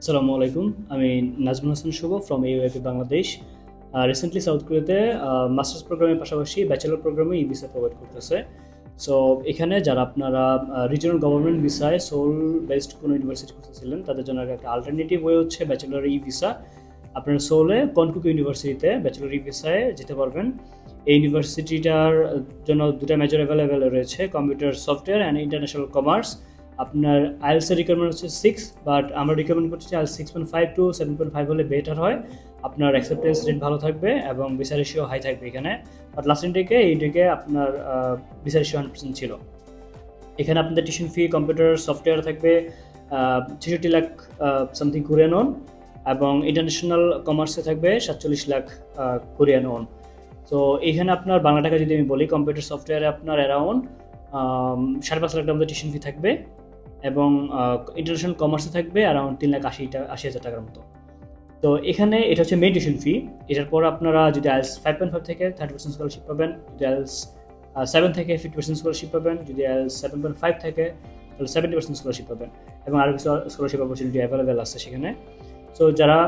আসসালামু আলাইকুম। আমি Nazmul Hasan Shuvo from AOIP Bangladesh. Recently south কোরিয়াতে মাস্টার্স প্রোগ্রামের পাশাপাশি ব্যাচেলর প্রোগ্রামে ভিসা প্রোভাইড করতেছে। সো এখানে যারা আপনারা রিজিওনাল গভর্নমেন্ট ভিসায় সোল বেসড কোনো ইউনিভার্সিটি খুঁজতেছিলেন তাদের জন্য একটা অল্টারনেটিভ ওয়ে হচ্ছে ব্যাচেলর ভিসা। আপনার সোলে কনকুক ইউনিভার্সিটিতে ব্যাচেলর ভিসায় যেতে পারবেন। এই ইউনিভার্সিটিটার জন্য দুটা মেজর অ্যাভেলেবেল রয়েছে, computer software and international commerce. আপনার আইএলসের রিকোয়ারমেন্ট হচ্ছে 6, বাট আমরা রিকমেন্ড করছি আইএলস 6.5 টু 7.5 হলে বেটার হয়। আপনার অ্যাকসেপ্টেন্স রেট ভালো থাকবে এবং ভিসা রেশিও হাই থাকবে এখানে। বাট লাস্ট ইনটেকে এইদিকে আপনার ভিসা রেশিও 100% ছিল। এখানে আপনাদের টিউশন ফি কম্পিউটার সফটওয়্যার থাকবে 66 লাখ সামথিং কোরিয়ান ওন, এবং ইন্টারন্যাশনাল কমার্সে থাকবে 47 লাখ কোরিয়ান ওন। তো এখানে আপনার বাংলা টাকা যদি আমি বলি, কম্পিউটার সফটওয়্যারে আপনার অ্যারাউন্ড 5.5 লাখ টাকা টিউশন ফি থাকবে, এবং ইন্টারন্যাশনাল কমার্সে থাকবে অ্যারাউন্ড 3,80,000 টাকার মতো। তো এখানে এটা হচ্ছে মেইন টিউশন ফি। এটার পর আপনারা যদি আইএলস 5.5 থেকে 30% স্কলারশিপ পাবেন, যদি আইএলস 7 থেকে 50% স্কলারশিপ পাবেন, যদি আইএলস 7.5 থাকে তাহলে 70% স্কলারশিপ পাবেন, এবং আরও কিছু স্কলারশিপ অপরচুনিটি অ্যাভেলেবেল আছে সেখানে। সো যারা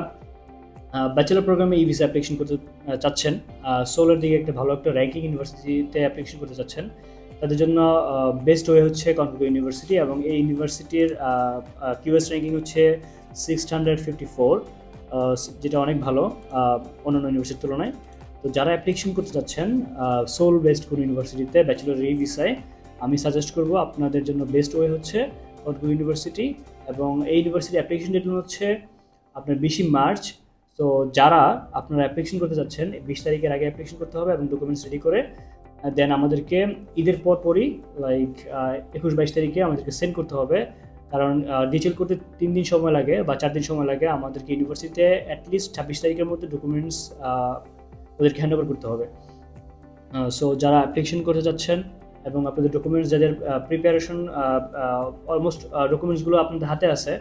ব্যাচেলর প্রোগ্রামে ভিসা অ্যাপ্লিকেশন করতে চাচ্ছেন, সোলের দিকে একটা ভালো একটা র্যাঙ্কিং ইউনিভার্সিটিতে অ্যাপ্লিকেশন করতে চাচ্ছেন, তাদের জন্য বেস্ট ওয়ে হচ্ছে কনকুক ইউনিভার্সিটি, এবং এই ইউনিভার্সিটির কিউএস র্যাঙ্কিং হচ্ছে 654, যেটা অনেক ভালো অন্যান্য ইউনিভার্সিটির তুলনায়। তো যারা অ্যাপ্লিকেশন করতে চাচ্ছেন সোল বেস্ট কোনো ইউনিভার্সিটিতে ব্যাচেলর ভিসায়, আমি সাজেস্ট করব আপনাদের জন্য বেস্ট ওয়ে হচ্ছে কনকুক ইউনিভার্সিটি। এবং এই ইউনিভার্সিটি অ্যাপ্লিকেশন ডেট হচ্ছে আপনার 20 মার্চ। তো যারা আপনারা অ্যাপ্লিকেশন করতে যাচ্ছেন 20 তারিখের আগে অ্যাপ্লিকেশন করতে হবে এবং ডকুমেন্টস রেডি করে দেন আমাদেরকে ঈদের পরই লাইক 21-22 তারিখে আমাদেরকে সেন্ড করতে হবে। কারণ ডিটেল করতে 3 দিন সময় লাগে বা 4 দিন সময় লাগে। আমাদেরকে ইউনিভার্সিটিতে অ্যাটলিস্ট 26 তারিখের মধ্যে ডকুমেন্টস ওদেরকে হ্যান্ড ওভার করতে হবে। সো যারা অ্যাপ্লিকেশন করতে যাচ্ছেন এবং আপনাদের ডকুমেন্টস যাদের প্রিপারেশন অলমোস্ট ডকুমেন্টসগুলো আপনাদের হাতে আছে,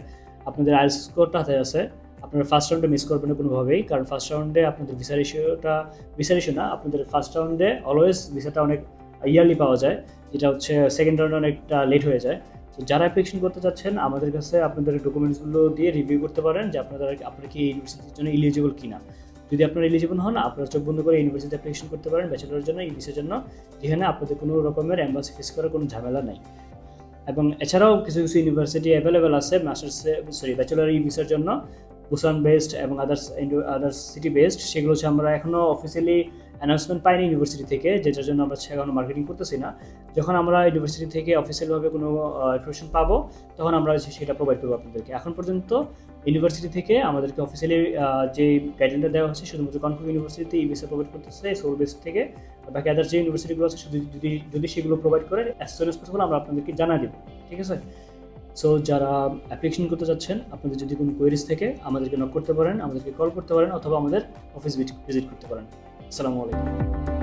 আপনাদের আইএলটিএস স্কোরটা হাতে আছে, আপনারা ফার্স্ট রাউন্ডে মিস করবেন না কোনোভাবেই। কারণ ফার্স্ট রাউন্ডে আপনাদের ভিসা রেশিও না, আপনাদের ফার্স্ট রাউন্ডে অলওয়েজ ভিসাটা অনেক ইয়ারলি পাওয়া যায়, যেটা হচ্ছে সেকেন্ড রাউন্ডে অনেকটা লেট হয়ে যায়। তো যারা অ্যাপ্লিকেশন করতে চাচ্ছেন আমাদের কাছে আপনাদের ডকুমেন্টসগুলো দিয়ে রিভিউ করতে পারেন যে আপনারা কি এই ইউনিভার্সিটির জন্য এলিজিবল কিনা। যদি আপনারা এলিজিবল হন, আপনারা চোখ বন্ধ করে ইউনিভার্সিটি অ্যাপ্লিকেশন করতে পারেন ব্যাচেলরের জন্য, এই ভিসার জন্য, যেখানে আপনাদের কোনো রকমের এম্বাসি ফেস করার কোনো ঝামেলা নাই। এবং এছাড়াও কিছু কিছু ইউনিভার্সিটি অ্যাভেলেবেল আছে ব্যাচেলর ভিসার জন্য, বুসান বেসড এবং আদার্স সিটি বেসড। সেগুলো হচ্ছে আমরা এখনও অফিসিয়ালি অ্যানাউন্সমেন্ট পাইনি ইউনিভার্সিটি থেকে, যেটার জন্য আমরা এখনও মার্কেটিং করতেছি না। যখন আমরা ইউনিভার্সিটি থেকে অফিসিয়ালভাবে কোনো ইনফরমেশন পাবো তখন আমরা সেটা প্রোভাইড করবো আপনাদেরকে। এখন পর্যন্ত ইউনিভার্সিটি থেকে আমাদেরকে অফিসিয়ালি যে গাইডলাইনটা দেওয়া হচ্ছে শুধুমাত্র কনকুক ইউনিভার্সিটিতে ভিসা প্রোভাইড করতেছে সোল বেসড থেকে। বাকি আদার্স যে ইউনিভার্সিটিগুলো আছে যদি সেগুলো প্রোভাইড করে অ্যাজ সুন অ্যাজ পসিবল আমরা আপনাদেরকে জানা দেবো, ঠিক আছে? সো যারা অ্যাপ্লিকেশন করতে যাচ্ছেন আপনাদের যদি কোনো কোয়েরিজ থেকে আমাদেরকে নক করতে পারেন, আমাদেরকে কল করতে পারেন, অথবা আমাদের অফিস ভিজিট করতে পারেন। আসসালামু আলাইকুম।